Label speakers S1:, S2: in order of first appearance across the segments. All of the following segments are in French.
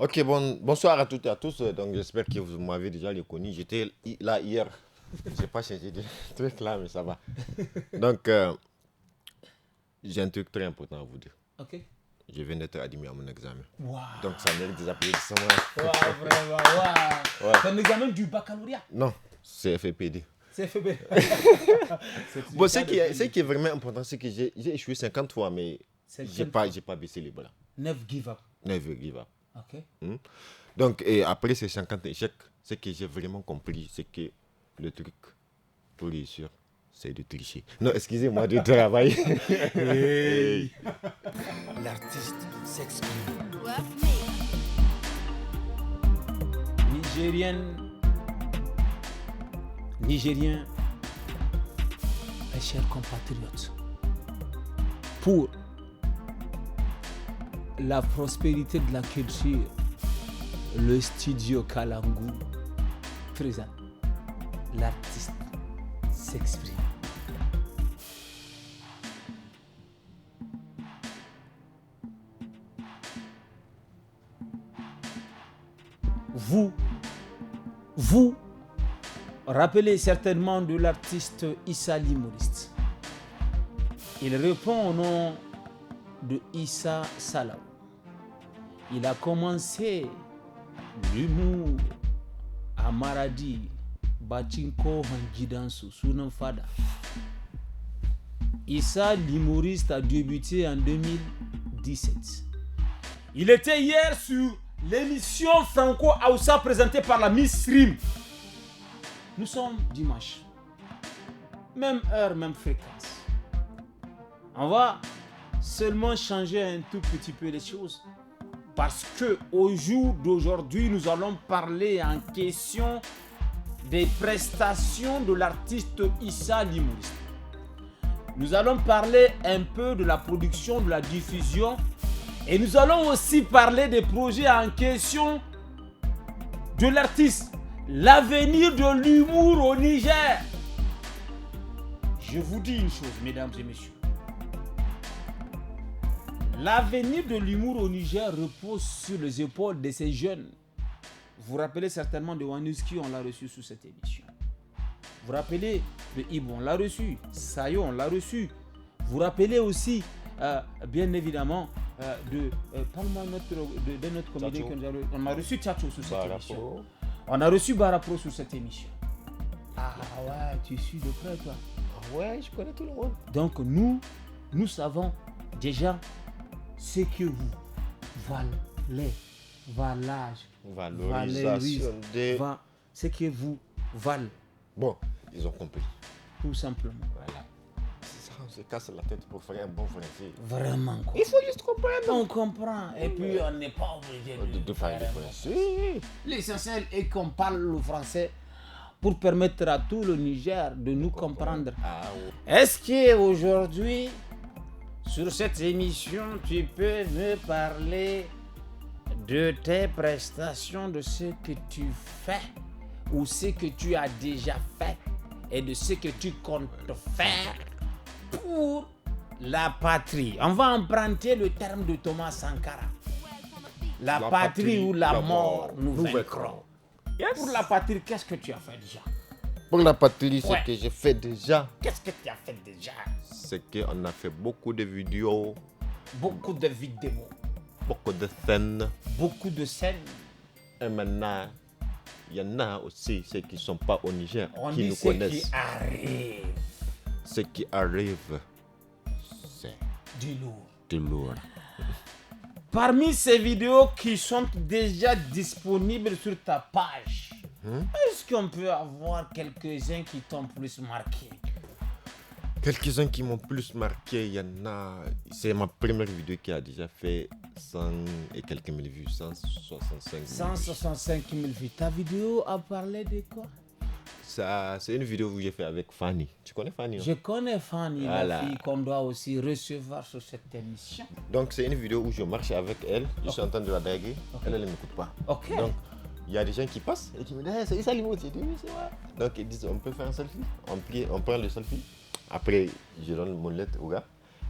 S1: Ok, bonsoir à toutes et à tous. Donc, j'espère que vous m'avez déjà reconnu. J'étais là hier. J'ai pas changé de truc là, mais ça va. Donc, j'ai un truc très important à vous dire.
S2: Ok.
S1: Je viens d'être admis à mon examen.
S2: Waouh.
S1: Donc, ça mérite des applaudissements.
S2: Waouh, vraiment, waouh.
S1: Ouais.
S2: C'est un examen du baccalauréat.
S1: Non, c'est FPD.
S2: C'est FB.
S1: Bon, ce qui est vraiment important, c'est que j'ai échoué 50 fois, mais j'ai
S2: 50
S1: pas baissé les bras.
S2: Never give up.
S1: Never give up.
S2: Ok.
S1: Donc, et après ces 50 échecs, ce que j'ai vraiment compris, c'est que le truc pour réussir, c'est de tricher. Non, excusez-moi de travailler. Hey.
S3: L'artiste s'exprime.
S2: Nigériens, mes chers compatriotes, pour la prospérité de la culture, le studio Kalangu présente l'artiste s'exprime. Vous rappelez certainement de l'artiste Issa l'humoriste. Il répond au nom de Issa Salaw. Il a commencé l'humour à Maradi, Bachinko Hangidansu, Sunan Fada. Issa l'humoriste a débuté en 2017. Il était hier sur l'émission Franco Aoussa présentée par la Miss Rim. Nous sommes dimanche. Même heure, même fréquence. On va seulement changer un tout petit peu les choses. Parce que au jour d'aujourd'hui, nous allons parler en question des prestations de l'artiste Issa l'humoriste. Nous allons parler un peu de la production, de la diffusion. Et nous allons aussi parler des projets en question de l'artiste. L'avenir de l'humour au Niger. Je vous dis une chose, mesdames et messieurs. L'avenir de l'humour au Niger repose sur les épaules de ces jeunes. Vous vous rappelez certainement de Wanuski, on l'a reçu sous cette émission. Vous vous rappelez de Ibo, on l'a reçu. Sayo, on l'a reçu. Vous vous rappelez aussi, bien évidemment, parle-moi de notre comédien que nous avons. On a reçu Tchatcho sous cette émission. On a reçu Barapro sur cette émission. Ah ouais, tu suis de près toi.
S1: Ah ouais, je connais tout le monde.
S2: Donc nous savons déjà ce que vous
S1: Valorisation des...
S2: ce que vous valez.
S1: Bon, ils ont compris.
S2: Tout simplement.
S1: Voilà. Ça, on se casse la tête pour faire un bon français.
S2: Vraiment quoi.
S1: Il faut juste comprendre.
S2: On comprend. Et puis on n'est pas obligé
S1: De faire le français.
S2: L'essentiel est qu'on parle le français pour permettre à tout le Niger de nous comprendre.
S1: Ah, ouais.
S2: Est-ce qu'aujourd'hui, sur cette émission, tu peux me parler de tes prestations, de ce que tu fais ou ce que tu as déjà fait et de ce que tu comptes faire pour la patrie? On va emprunter le terme de Thomas Sankara. La patrie ou la mort, nous vaincrons.
S1: Yes.
S2: Pour la patrie, qu'est-ce que tu as fait déjà?
S1: Pour la patrie, ce
S2: Ouais.
S1: que j'ai fait déjà,
S2: Qu'est-ce que tu as fait déjà?
S1: c'est qu'on a fait beaucoup de vidéos,
S2: Beaucoup de vidéos,
S1: beaucoup de scènes.
S2: beaucoup de scènes.
S1: Et maintenant, il y en a aussi ceux qui ne sont pas au Niger,
S2: On
S1: qui
S2: dit
S1: nous
S2: ce
S1: connaissent.
S2: qui arrive
S1: Ce qui arrive, c'est
S2: du lourd.
S1: de lourd.
S2: Parmi ces vidéos qui sont déjà disponibles sur ta page, est-ce qu'on peut avoir quelques-uns qui t'ont plus marqué?
S1: Quelques-uns qui m'ont plus marqué, il y en a. C'est ma première vidéo qui a déjà fait 100 et quelques mille vues, 165 000 vues.
S2: 165 000 vues. Ta vidéo a parlé de quoi?
S1: Ça, c'est une vidéo que j'ai fait avec Fanny. Tu connais Fanny, non?
S2: Je connais Fanny,
S1: Voilà.
S2: la fille qu'on doit aussi recevoir sur cette émission.
S1: Donc c'est une vidéo où je marche avec elle, je suis en train de la draguer, elle ne m'écoute pas.
S2: Ok.
S1: Donc il y a des gens qui passent et qui me disent hey, c'est Issa Limo, j'ai dit oui c'est moi. Donc ils disent on peut faire un selfie, on prend le selfie. Après je donne mon lettre au gars.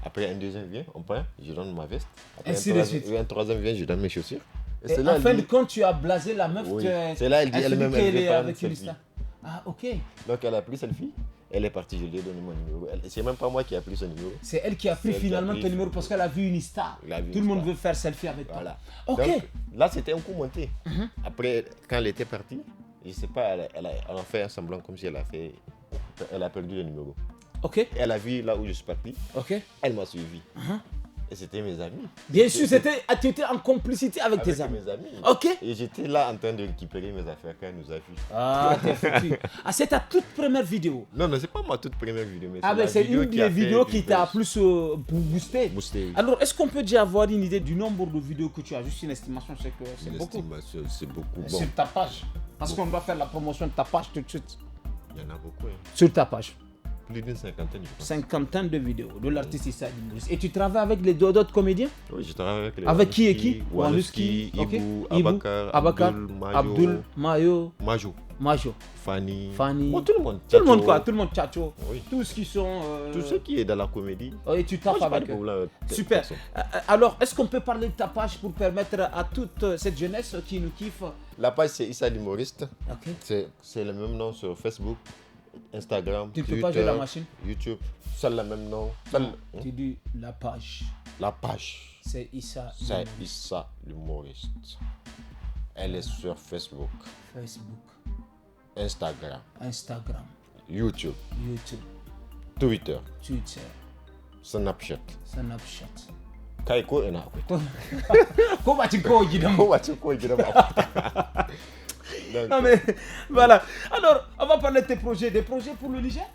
S1: Après un deuxième vient, on prend, je donne ma veste. Après
S2: Ainsi de suite.
S1: un troisième vient, je donne mes chaussures.
S2: Et en fin de compte, tu as blasé la meuf.
S1: Oui. C'est là, elle dit elle-même, elle veut
S2: avec
S1: prendre
S2: une
S1: selfie.
S2: star. Ah, ok.
S1: Donc elle a pris selfie, elle est partie, je lui ai donné mon numéro. C'est même pas moi qui ai pris son numéro.
S2: C'est elle qui a pris finalement ton numéro parce qu'elle a vu une star. Tout le monde veut faire selfie avec toi.
S1: Voilà.
S2: Ok.
S1: Donc là, c'était un coup monté. Après, quand elle était partie, je sais pas, elle a fait un semblant comme si elle a perdu le numéro.
S2: Ok.
S1: Et elle a vu là où je suis parti.
S2: Ok.
S1: Elle m'a suivi. Et c'était mes amis.
S2: Bien sûr, tu étais en complicité avec tes amis.
S1: Mes amis.
S2: Ok.
S1: Et j'étais là en train de récupérer mes affaires quand elle nous a vus.
S2: Ah, t'es foutu. Ah, c'est ta toute première vidéo.
S1: Non, c'est pas ma toute première vidéo. Mais
S2: Ah, mais c'est une des vidéos qui t'a plus boosté.
S1: Boosté.
S2: Alors, est-ce qu'on peut déjà avoir une idée du nombre de vidéos que tu as? Juste une estimation, c'est que c'est beaucoup.
S1: C'est beaucoup. Bon.
S2: Sur ta page. Parce qu'on doit faire la promotion de ta page tout de suite.
S1: Il y en a beaucoup. Hein.
S2: Sur ta page.
S1: Plus d'une cinquantaine, je pense.
S2: Cinquantaine de vidéos de l'artiste Issa Maurice. Et tu travailles avec les d'autres comédiens?
S1: Oui, je travaille avec les.
S2: Avec qui et qui?
S1: Wanuski,
S2: Ok.
S1: Ibou,
S2: Ibou,
S1: Abakar,
S2: Abdul, Mayo,
S1: Majo, Fanny.
S2: Fanny.
S1: Oh, tout le monde.
S2: Tout le monde quoi? Tout le monde, Tchacho.
S1: Oui.
S2: Tous qui sont.
S1: Tout ce qui est dans la comédie.
S2: Oh, et tu tapes
S1: Moi,
S2: avec
S1: j'ai pas de
S2: eux.
S1: problème avec
S2: Super.
S1: personne.
S2: Alors, est-ce qu'on peut parler de ta page pour permettre à toute cette jeunesse qui nous kiffe?
S1: La page, c'est Issa l'humoriste.
S2: Ok.
S1: C'est le même nom sur Facebook, Instagram,
S2: Tu peux
S1: Twitter,
S2: pas jouer la machine?
S1: YouTube. C'est le même nom.
S2: Tu dis la page.
S1: La page,
S2: C'est Issa.
S1: c'est Issa l'humoriste. Elle est sur Facebook,
S2: Facebook,
S1: Instagram,
S2: Instagram,
S1: YouTube,
S2: YouTube,
S1: Twitter,
S2: Twitter,
S1: Snapchat.
S2: Snapchat.
S1: Kaiko ina akwai.
S2: Ko ba cin kawai gidan mu.
S1: Ko wace ko gidan mu akwai. Donc,
S2: Non mais voilà. Alors, on va parler de tes projets. Des projets pour le Niger?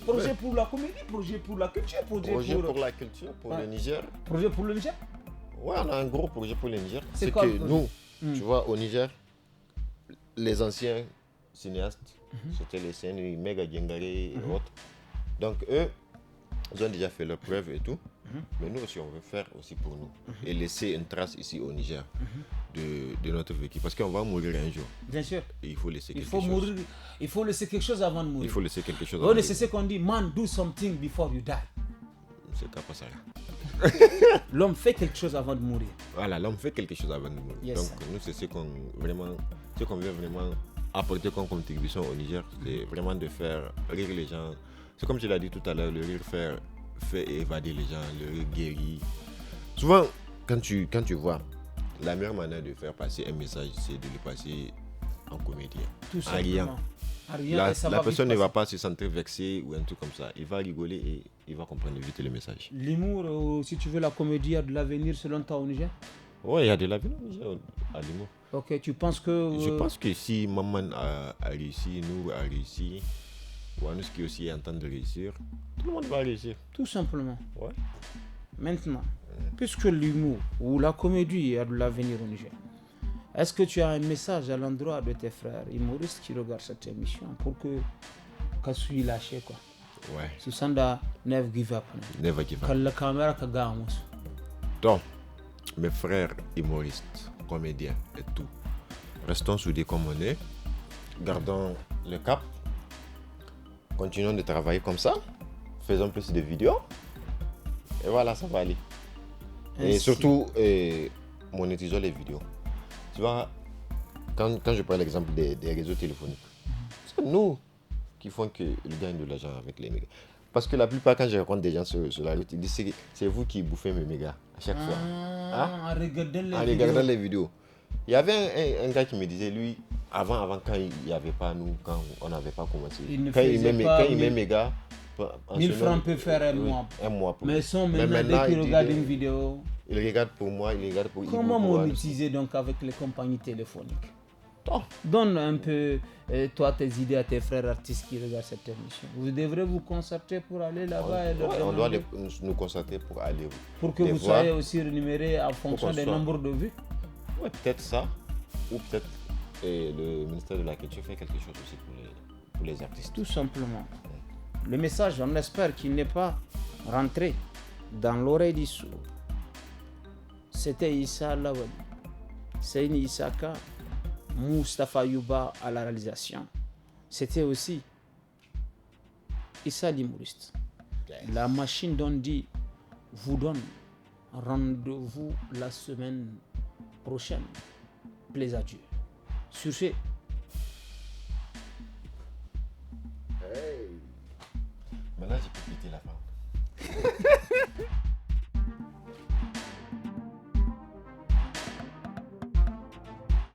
S2: Projet pour la comédie, projet pour la culture,
S1: projet pour la culture, pour le Niger.
S2: Projet pour le Niger?
S1: Ouais, on a un gros projet pour le Niger.
S2: C'est
S1: C'est
S2: quoi
S1: que
S2: le projet?
S1: nous, tu vois, au Niger, les anciens cinéastes, c'était les scènes Mega Gengare et autres. Donc eux, ils ont déjà fait leur preuve et tout. Mais nous aussi, on veut faire aussi pour nous. Et laisser une trace ici au Niger de notre vécu. Parce qu'on va mourir un jour.
S2: Bien sûr.
S1: Et il faut laisser quelque
S2: Il faut
S1: chose.
S2: mourir. Il faut laisser quelque chose avant de mourir.
S1: Il faut laisser quelque chose.
S2: Oh, c'est ce qu'on dit. Man, do something before you die.
S1: C'est pas ça.
S2: L'homme fait quelque chose avant de mourir.
S1: Voilà, l'homme fait quelque chose avant de mourir.
S2: Yes.
S1: Donc nous, c'est ce qu'on veut vraiment apporter comme contribution au Niger. C'est vraiment de faire rire les gens. C'est comme tu l'as dit tout à l'heure, le rire fait évader les gens, le rire guérit. Souvent, quand tu vois, la meilleure manière de faire passer un message, c'est de le passer en comédien.
S2: Tout
S1: En riant.
S2: simplement. En riant, et ça
S1: La
S2: va
S1: personne
S2: vite
S1: ne va
S2: passer.
S1: pas se sentir vexée ou un truc comme ça. Il va rigoler et il va comprendre vite le message.
S2: L'humour, si tu veux, la comédie a de l'avenir selon toi au Niger?
S1: Ouais, il y a de l'avenir à l'humour.
S2: Ok, tu penses que.
S1: Je pense que si Maman a réussi, Nour a réussi, Wanuski aussi est en train de réussir, tout le monde va réussir.
S2: Tout simplement.
S1: Ouais.
S2: Maintenant, puisque l'humour ou la comédie a de l'avenir au Niger, est-ce que tu as un message à l'endroit de tes frères humoristes qui regardent cette émission pour que Kasui lâche quoi?
S1: Ouais.
S2: Susanda never give up.
S1: Never give up.
S2: Quand la caméra ka ga musu.
S1: Donc, mes frères humoristes, comédiens et tout, restons soudés comme on est, gardons le cap, continuons de travailler comme ça, faisons plus de vidéos, et voilà, ça va aller. Et
S2: Ainsi.
S1: surtout, monétisons les vidéos. Tu vois, quand je prends l'exemple des réseaux téléphoniques, c'est nous qui font qu'ils gagnent de l'argent avec les mégas. Parce que la plupart, quand je rencontre des gens sur la route, ils disent c'est vous qui bouffez mes mégas à chaque fois.
S2: En regardant les
S1: En
S2: vidéos.
S1: regardant les vidéos. Il y avait un gars qui me disait, lui, avant quand il n'y avait pas nous, quand on n'avait pas commencé,
S2: Il ne
S1: quand il
S2: faisait
S1: met,
S2: pas
S1: quand il met
S2: 1000
S1: mégas, en
S2: 1000
S1: semaine,
S2: francs peut faire un mois.
S1: Un mois pour
S2: Mais
S1: lui.
S2: sont
S1: Mais
S2: maintenant, dès
S1: il
S2: qu'ils
S1: dit,
S2: regardent une vidéo,
S1: il regarde pour moi, il regarde pour
S2: comment
S1: Ibo, pour
S2: monétiser donc avec les compagnies téléphoniques?
S1: Oh.
S2: Donne un peu, toi, tes idées à tes frères artistes qui regardent cette émission. Vous devrez vous concerter pour aller là-bas et leur
S1: on doit
S2: demander
S1: nous concentrer pour aller.
S2: pour que
S1: les
S2: vous
S1: voir.
S2: soyez aussi rémunérés en fonction
S1: qu'on
S2: des
S1: soit.
S2: nombres de vues.
S1: Ouais, peut-être ça, ou peut-être le ministère de la Culture fait quelque chose aussi pour les artistes.
S2: Tout simplement. Le message, on espère qu'il n'est pas rentré dans l'oreille du sourd. C'était Issa Lawali, Seyni Issaka, Moustapha Yuba à la réalisation. C'était aussi Issa l'humoriste. La machine d'Ondi vous donne rendez-vous la semaine prochaine plaise à Dieu. Sur ce,
S1: Maintenant, j'ai pu péter la femme.